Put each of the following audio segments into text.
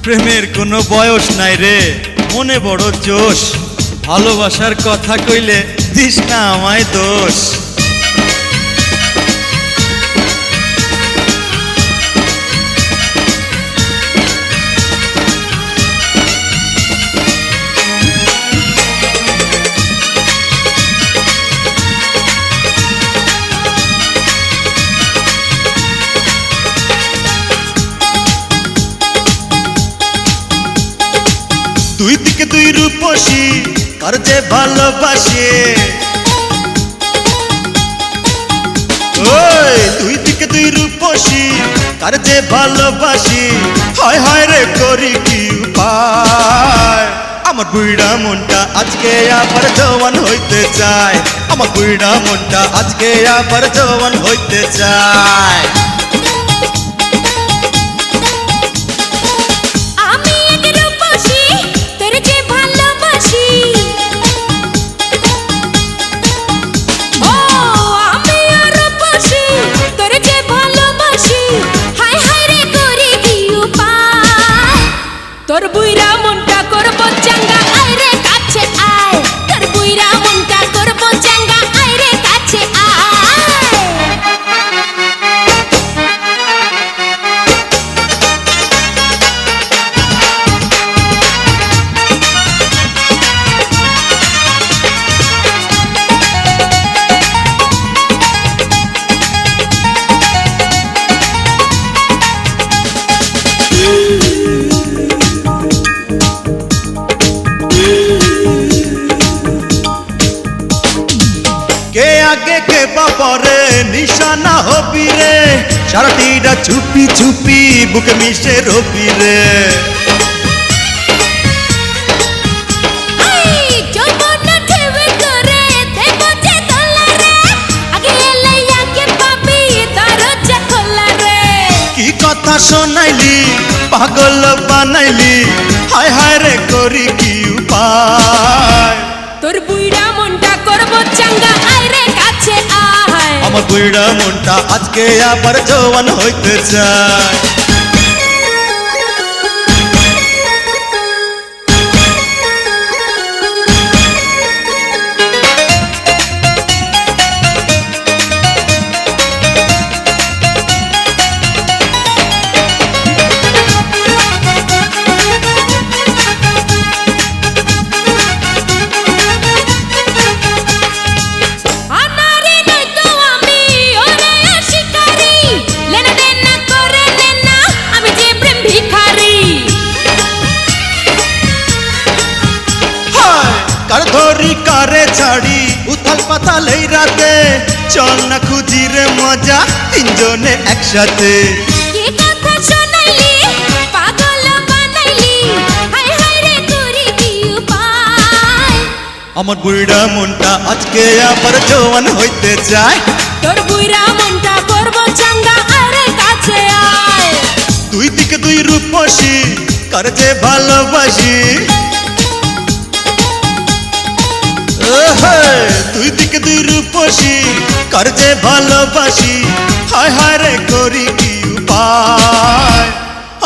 প্রেমের কোনো বয়স নাই রে, মনে বড় জোশ। ভালোবাসার কথা কইলে দিস না আমায় দোষ। দুই দিকে দুই রূপসী কার যে ভালোবাসে, ওই দুই দিকে দুই রূপসী কার যে ভালোবাসি। হায় হায় রে করি কি উপায়, আমার বুইড়া মনটা আজকে আবার জওয়ান হইতে চায়। আমার বুইড়া মনটা আজকে আবার জওয়ান হইতে চায়। তোর বুইরা মনটা করবো চাঙ্গা, আয় রে কাছে আয়। তোর বুইরা মনটা করবো চাঙ্গা, আয় রে কাছে কে আগে কে বাপরে নিশানা হবি রে, সারাটিরা চুপি চুপি বুকে মিশে রবি রে। কি কথা শোনাইলি পাগল বানাইলি, হায় হায় রে করি কি উপায়। তোর বুইড়া মনটা করবো চাঙ্গা, আয় রে কাছে আয়। আমার বুইড়া মনটা আজকে আবার জওয়ান হইতে চায়। কার ধরি কারে ছাড়ি উথাল পাতাল এই রাতে, চল না খুঁজি রে মজা তিনজনে একসাথে। কি কথা শোনাইলি পাগল বানাইলি, হায় হায় রে করি কি উপায়। আমার বুইড়া মনটা আজকে আবার জওয়ান হইতে চায়। তোর বুইড়া মনটা করবো চাঙ্গা, আয় রে কাছে আয়। দুই দিকে দুই রূপসী কার যে ভালোবাসি, দুই দিকে দুই রূপসী কার যে ভালোবাসি। হায় হায় রে করি কি উপায়,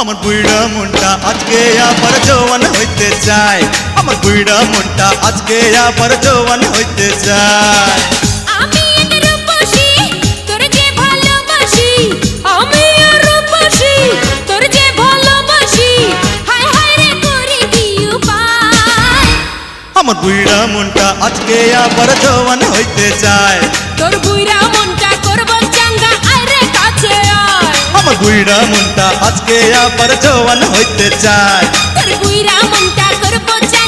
আমার বুইড়া মনটা আজকে আবার জওয়ান হইতে চায়। আমার বুইড়া মনটা আজকে আবার জওয়ান হইতে চায়। আমি এক রূপসী তোর যে ভালোবাসি, আমি এক রূপসী তোর যে ভালোবাসি, হায় হায় রে করি কি উপায়। আমার বুইড়া মনটা আজকে আবার জওয়ান হইতে চায়। তোর বুইড়া মনটা করবো চাঙ্গা, আয় রে কাছে আয়। আমার বুইড়া মনটা আজকে আবার জওয়ান হইতে চায়। তোর বুইড়া মনটা করবো চাঙ্গা।